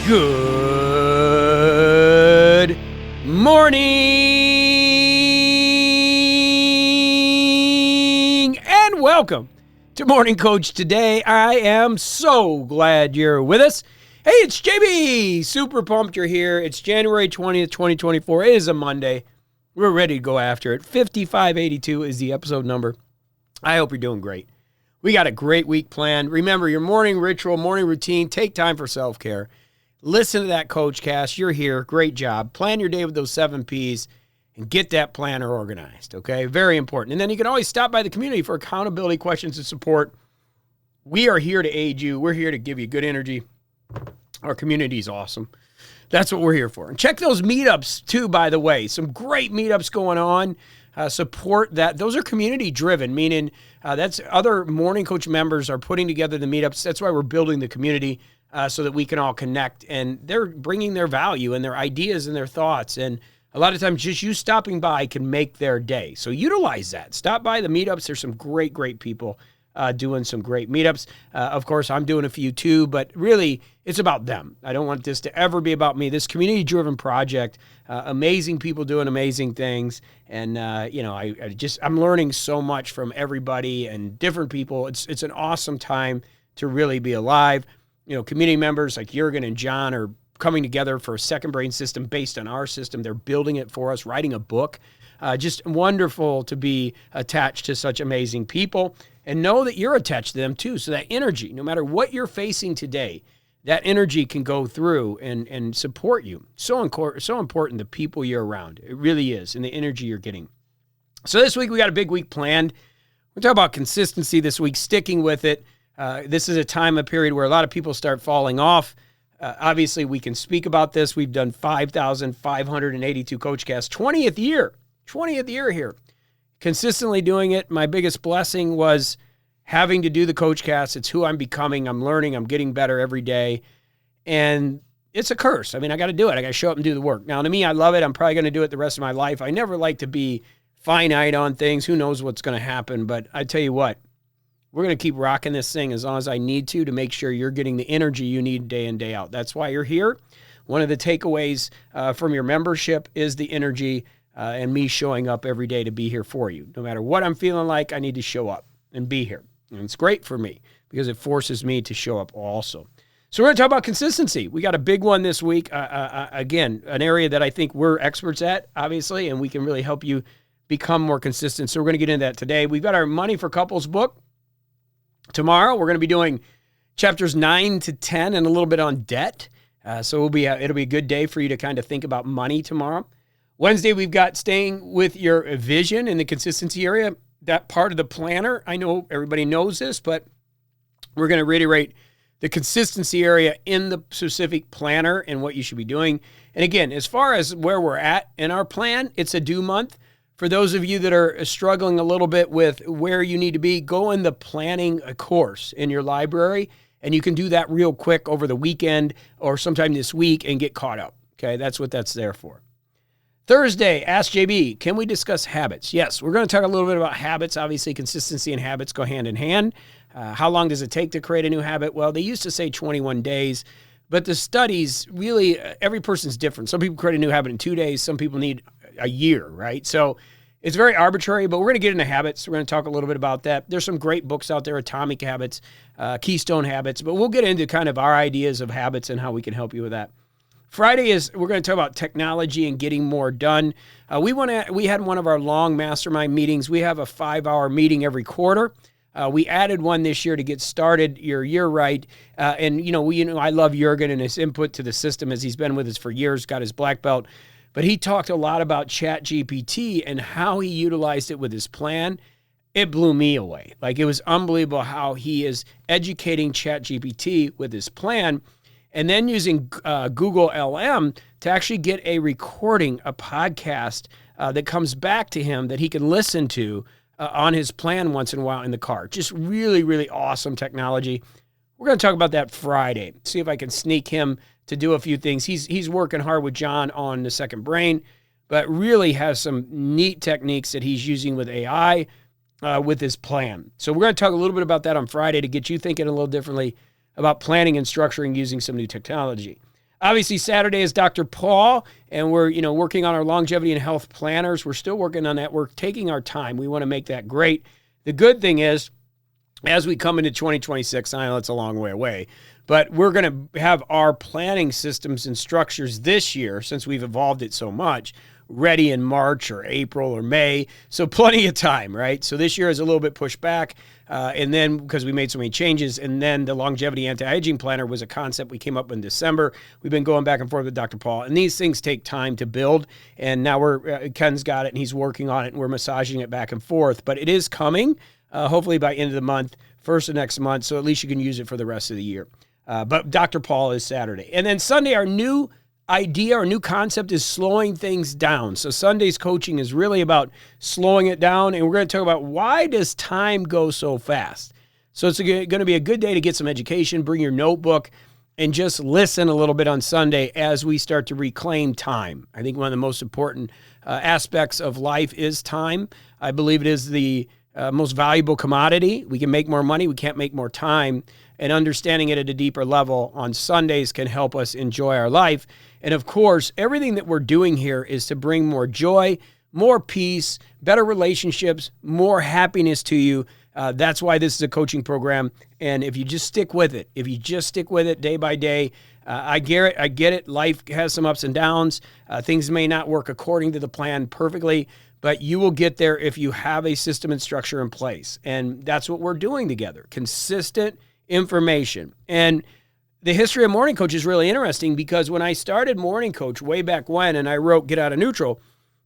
Good morning and welcome to Morning Coach. Today, I am so glad you're with us. Hey, it's JB. Super pumped you're here. It's January 20th, 2024. It is a Monday. We're ready to go after it. 5582 is the episode number. I hope you're doing great. We got a great week planned. Remember, your morning ritual, morning routine, take time for self-care. Listen to that Coach Cast. You're here. Great job. Plan your day with those 7 Ps and get that planner organized, okay? Very important. And then you can always stop by the community for accountability, questions, and support. We are here to aid you. We're here to give you good energy. Our community is awesome. That's what we're here for. And check those meetups, too, by the way. Some great meetups going on. Support that. Those are community-driven, meaning that's other Morning Coach members are putting together the meetups. That's why we're building the community. So that we can all connect, and they're bringing their value and their ideas and their thoughts, and a lot of times just you stopping by can make their day. So utilize that. Stop by the meetups. There's some great people doing some great meetups. Of course, I'm doing a few too, but really it's about them. I don't want this to ever be about me. This community-driven project, amazing people doing amazing things, and I'm learning so much from everybody and different people. It's an awesome time to really be alive. You know, community members like Jurgen and John are coming together for a second brain system based on our system. They're building it for us, writing a book. Just wonderful to be attached to such amazing people and know that you're attached to them too. So that energy, no matter what you're facing today, that energy can go through and support you. So important, the people you're around. It really is, and the energy you're getting. So this week we got a big week planned. We're talking about consistency this week, sticking with it. This is a period where a lot of people start falling off. Obviously, we can speak about this. We've done 5,582 Coach Casts, 20th year here. Consistently doing it. My biggest blessing was having to do the Coach Cast. It's who I'm becoming. I'm learning. I'm getting better every day. And it's a curse. I mean, I got to do it. I got to show up and do the work. Now, to me, I love it. I'm probably going to do it the rest of my life. I never like to be finite on things. Who knows what's going to happen? But I tell you what. We're going to keep rocking this thing as long as I need to make sure you're getting the energy you need day in, day out. That's why you're here. One of the takeaways from your membership is the energy and me showing up every day to be here for you. No matter what I'm feeling like, I need to show up and be here. And it's great for me because it forces me to show up also. So we're going to talk about consistency. We got a big one this week. Again, an area that I think we're experts at, obviously, and we can really help you become more consistent. So we're going to get into that today. We've got our Money for Couples book. Tomorrow, we're going to be doing chapters 9 to 10 and a little bit on debt. So it'll be a good day for you to kind of think about money tomorrow. Wednesday, we've got staying with your vision in the consistency area. That part of the planner, I know everybody knows this, but we're going to reiterate the consistency area in the specific planner and what you should be doing. And again, as far as where we're at in our plan, it's a due month. For those of you that are struggling a little bit with where you need to be, go in the planning course in your library, and you can do that real quick over the weekend or sometime this week and get caught up. Okay, that's what that's there for. Thursday, Ask JB, can we discuss habits? Yes, we're going to talk a little bit about habits. Obviously, consistency and habits go hand in hand. How long does it take to create a new habit? Well, they used to say 21 days, but the studies really, every person's different. Some people create a new habit in 2 days. Some people need a year, right? So it's very arbitrary, but we're going to get into habits. We're going to talk a little bit about that. There's some great books out there, Atomic Habits, Keystone Habits, but we'll get into kind of our ideas of habits and how we can help you with that. Friday we're going to talk about technology and getting more done. We had one of our long mastermind meetings. We have a 5-hour meeting every quarter. We added one this year to get started your year right. And I love Jurgen and his input to the system as he's been with us for years, got his black belt. But he talked a lot about ChatGPT and how he utilized it with his plan. It blew me away. Like, it was unbelievable how he is educating ChatGPT with his plan and then using Google LM to actually get a recording, a podcast that comes back to him that he can listen to on his plan once in a while in the car. Just really, really awesome technology. We're going to talk about that Friday. See if I can sneak him to do a few things. He's working hard with John on the second brain, but really has some neat techniques that he's using with AI with his plan. So we're going to talk a little bit about that on Friday to get you thinking a little differently about planning and structuring using some new technology. Obviously, Saturday is Dr. Paul, and we're, working on our longevity and health planners. We're still working on that. We're taking our time. We want to make that great. The good thing is, as we come into 2026, I know it's a long way away, but we're going to have our planning systems and structures this year, since we've evolved it so much, ready in March or April or May. So plenty of time, right? So this year is a little bit pushed back. And then because we made so many changes, and then the longevity anti-aging planner was a concept we came up with in December. We've been going back and forth with Dr. Paul, and these things take time to build. And now Ken's got it, and he's working on it, and we're massaging it back and forth. But it is coming, hopefully by end of the month, first of next month. So at least you can use it for the rest of the year. But Dr. Paul is Saturday, and then Sunday, our new idea, our new concept is slowing things down. So Sunday's coaching is really about slowing it down, and we're going to talk about why does time go so fast. So it's going to be a good day to get some education, bring your notebook, and just listen a little bit on Sunday as we start to reclaim time. I think one of the most important aspects of life is time. I believe it is the most valuable commodity. We can make more money, we can't make more time. And understanding it at a deeper level on Sundays can help us enjoy our life. And of course, everything that we're doing here is to bring more joy, more peace, better relationships, more happiness to you. That's why this is a coaching program. And if you just stick with it, day by day, I get it. Life has some ups and downs. Things may not work according to the plan perfectly, but you will get there if you have a system and structure in place. And that's what we're doing together. Consistent information. And the history of Morning Coach is really interesting, because when I started Morning Coach way back when, and I wrote Get Out of Neutral,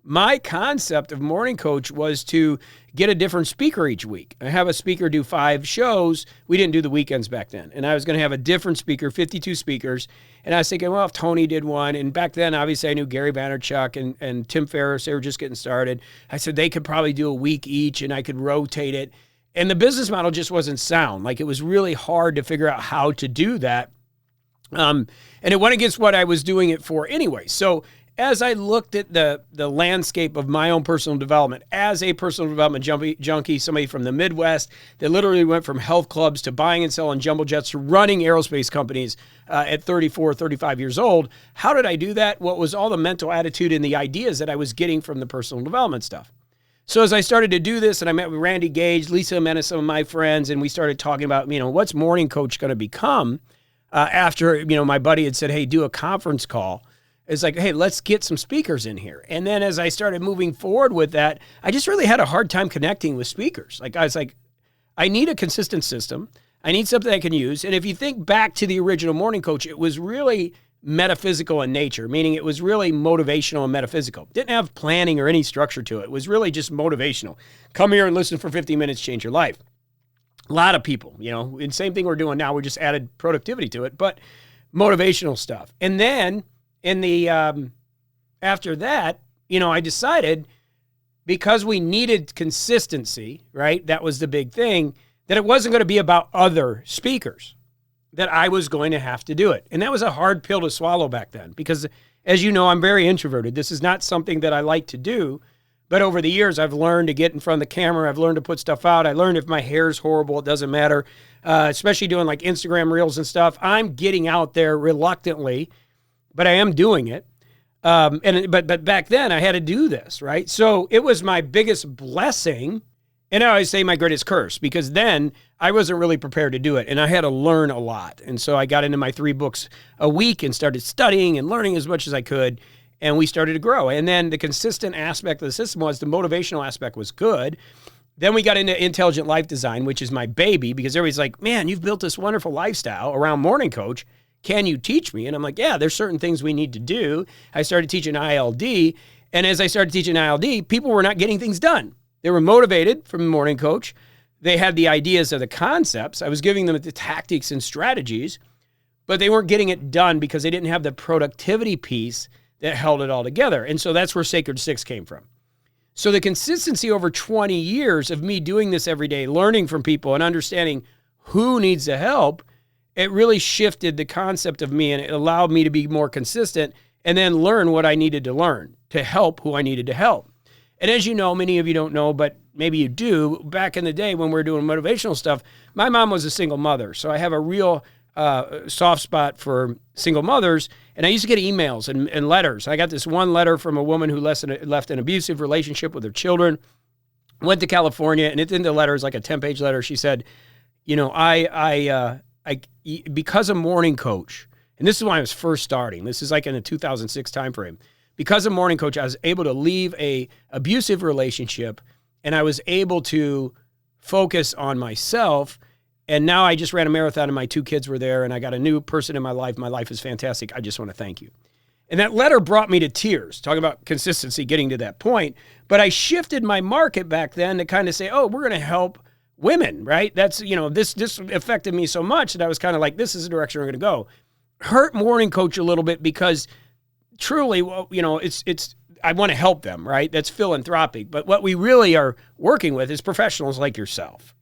my concept of Morning Coach was to get a different speaker each week. I have a speaker do 5 shows. We didn't do the weekends back then. And I was going to have a different speaker, 52 speakers. And I was thinking, well, if Tony did one, and back then, obviously, I knew Gary Vaynerchuk and Tim Ferriss, they were just getting started. I said they could probably do a week each, and I could rotate it. And the business model just wasn't sound. Like, it was really hard to figure out how to do that. And it went against what I was doing it for anyway. So as I looked at the landscape of my own personal development, as a personal development junkie, somebody from the Midwest that literally went from health clubs to buying and selling jumbo jets to running aerospace companies at 34, 35 years old, how did I do that? What was all the mental attitude and the ideas that I was getting from the personal development stuff? So as I started to do this, and I met with Randy Gage, Lisa met some of my friends, and we started talking about, what's Morning Coach going to become after, my buddy had said, hey, do a conference call. It's like, hey, let's get some speakers in here. And then as I started moving forward with that, I just really had a hard time connecting with speakers. Like, I was like, I need a consistent system. I need something I can use. And if you think back to the original Morning Coach, it was really metaphysical in nature, meaning it was really motivational and metaphysical. Didn't have planning or any structure to it. It was really just motivational. Come here and listen for 50 minutes, change your life. A lot of people, and same thing we're doing now, we just added productivity to it, but motivational stuff. And then in the, after that, I decided, because we needed consistency, right? That was the big thing, that it wasn't going to be about other speakers, that I was going to have to do it. And that was a hard pill to swallow back then, because as you know, I'm very introverted. This is not something that I like to do, but over the years, I've learned to get in front of the camera. I've learned to put stuff out. I learned if my hair's horrible, it doesn't matter, especially doing like Instagram reels and stuff. I'm getting out there reluctantly, but I am doing it. But back then, I had to do this, right? So it was my biggest blessing. And I always say my greatest curse, because then I wasn't really prepared to do it, and I had to learn a lot. And so I got into my 3 books a week and started studying and learning as much as I could, and we started to grow. And then the consistent aspect of the system was the motivational aspect was good. Then we got into intelligent life design, which is my baby, because everybody's like, man, you've built this wonderful lifestyle around Morning Coach. Can you teach me? And I'm like, yeah, there's certain things we need to do. I started teaching ILD, and as I started teaching ILD, people were not getting things done. They were motivated from Morning Coach. They had the ideas of the concepts. I was giving them the tactics and strategies, but they weren't getting it done because they didn't have the productivity piece that held it all together. And so that's where Sacred 6 came from. So the consistency over 20 years of me doing this every day, learning from people and understanding who needs the help, it really shifted the concept of me, and it allowed me to be more consistent and then learn what I needed to learn to help who I needed to help. And as you know, many of you don't know, but maybe you do, back in the day when we were doing motivational stuff, my mom was a single mother. So I have a real soft spot for single mothers, and I used to get emails and letters. I got this one letter from a woman who left an abusive relationship with her children, went to California, and in the letter is like a 10-page letter. She said, I because of MorningCoach, and this is when I was first starting. This is like in the 2006 timeframe. Because of MorningCoach, I was able to leave a abusive relationship, and I was able to focus on myself. And now I just ran a marathon, and my 2 kids were there, and I got a new person in my life. My life is fantastic. I just want to thank you. And that letter brought me to tears, talking about consistency, getting to that point. But I shifted my market back then to kind of say, oh, we're going to help women, right? That's, this affected me so much that I was kind of like, this is the direction we're going to go. Hurt MorningCoach a little bit because truly, it's I want to help them, right? That's philanthropic. But what we really are working with is professionals like yourself,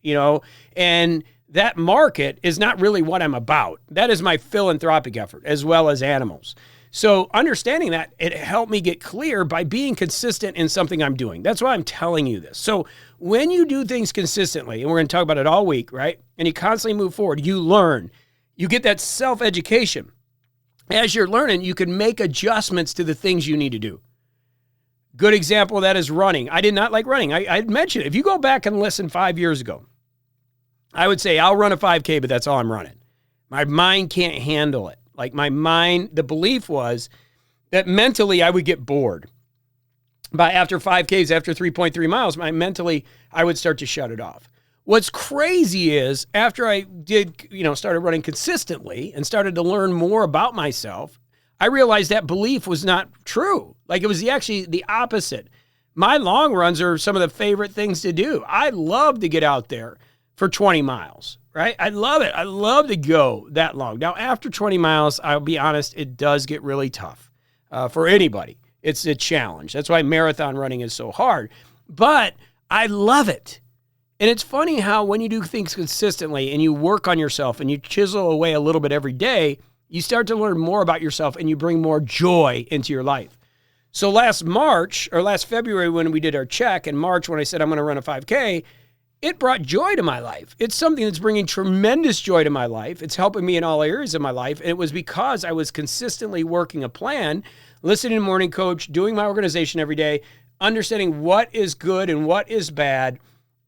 and that market is not really what I'm about. That is my philanthropic effort, as well as animals. So understanding that, it helped me get clear by being consistent in something I'm doing. That's why I'm telling you this. So when you do things consistently, and we're going to talk about it all week, right? And you constantly move forward, you learn. You get that self-education. As you're learning, you can make adjustments to the things you need to do. Good example of that is running. I did not like running. I mentioned it. If you go back and listen 5 years ago, I would say I'll run a 5K, but that's all I'm running. My mind can't handle it. Like my mind, the belief was that mentally I would get bored. By after 5Ks, after 3.3 miles, I would start to shut it off. What's crazy is after I started running consistently and started to learn more about myself, I realized that belief was not true. Like it was actually the opposite. My long runs are some of the favorite things to do. I love to get out there for 20 miles, right? I love it. I love to go that long. Now, after 20 miles, I'll be honest, it does get really tough for anybody. It's a challenge. That's why marathon running is so hard. But I love it. And it's funny how when you do things consistently and you work on yourself and you chisel away a little bit every day, you start to learn more about yourself and you bring more joy into your life. So last February when we did our check, in March when I said I'm going to run a 5K, it brought joy to my life. It's something that's bringing tremendous joy to my life. It's helping me in all areas of my life. And it was because I was consistently working a plan, listening to MorningCoach, doing my organization every day, understanding what is good and what is bad,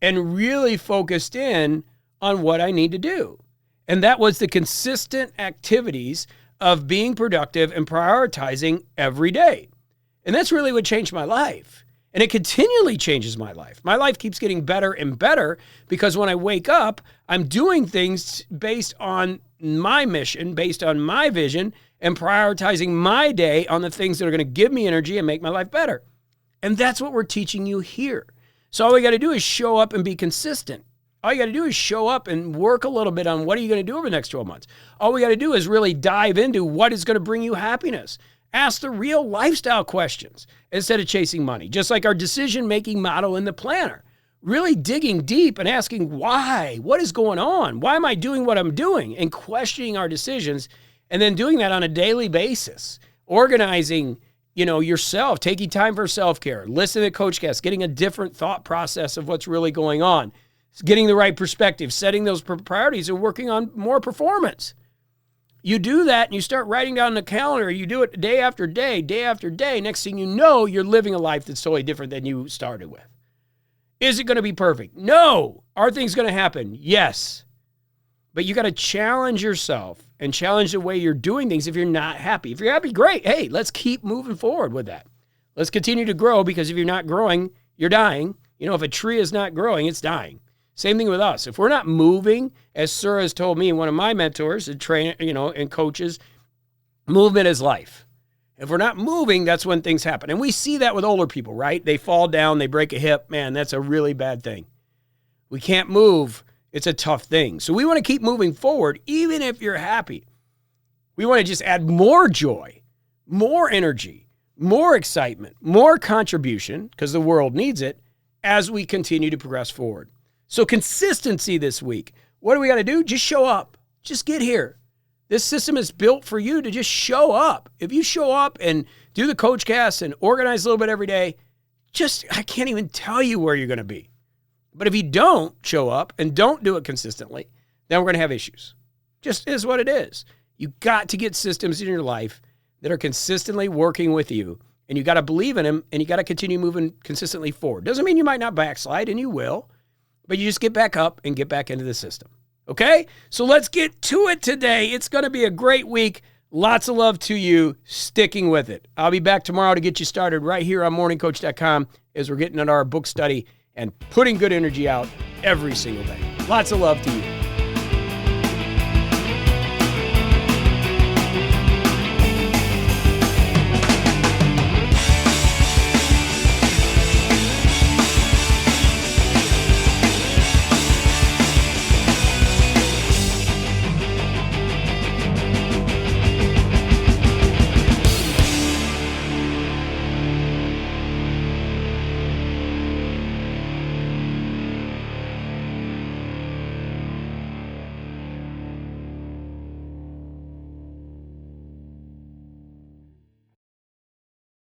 and really focused in on what I need to do. And that was the consistent activities of being productive and prioritizing every day. And that's really what changed my life. And it continually changes my life. My life keeps getting better and better because when I wake up, I'm doing things based on my mission, based on my vision, and prioritizing my day on the things that are going to give me energy and make my life better. And that's what we're teaching you here. So all we got to do is show up and be consistent. All you got to do is show up and work a little bit on what are you going to do over the next 12 months. All we got to do is really dive into what is going to bring you happiness. Ask the real lifestyle questions instead of chasing money, just like our decision-making model in the planner. Really digging deep and asking why, what is going on? Why am I doing what I'm doing? And questioning our decisions, and then doing that on a daily basis. Organizing, yourself, taking time for self-care, listening to CoachCast, getting a different thought process of what's really going on, getting the right perspective, setting those priorities, and working on more performance. You do that and you start writing down the calendar. You do it day after day, day after day. Next thing you know, you're living a life that's totally different than you started with. Is it going to be perfect? No. Are things going to happen? Yes. But you got to challenge yourself and challenge the way you're doing things if you're not happy. If you're happy, great. Hey, let's keep moving forward with that. Let's continue to grow because if you're not growing, you're dying. If a tree is not growing, it's dying. Same thing with us. If we're not moving, as Sir has told me, one of my mentors, a trainer, and coaches, movement is life. If we're not moving, that's when things happen. And we see that with older people, right? They fall down, they break a hip. Man, that's a really bad thing. We can't move. It's a tough thing. So we want to keep moving forward, even if you're happy. We want to just add more joy, more energy, more excitement, more contribution, because the world needs it, as we continue to progress forward. So consistency this week. What do we got to do? Just show up. Just get here. This system is built for you to just show up. If you show up and do the CoachCast and organize a little bit every day, I can't even tell you where you're going to be. But if you don't show up and don't do it consistently, then we're going to have issues. Just is what it is. You got to get systems in your life that are consistently working with you, and you got to believe in them, and you got to continue moving consistently forward. Doesn't mean you might not backslide, and you will, but you just get back up and get back into the system. Okay? So let's get to it today. It's going to be a great week. Lots of love to you sticking with it. I'll be back tomorrow to get you started right here on MorningCoach.com as we're getting into our book study and putting good energy out every single day. Lots of love to you.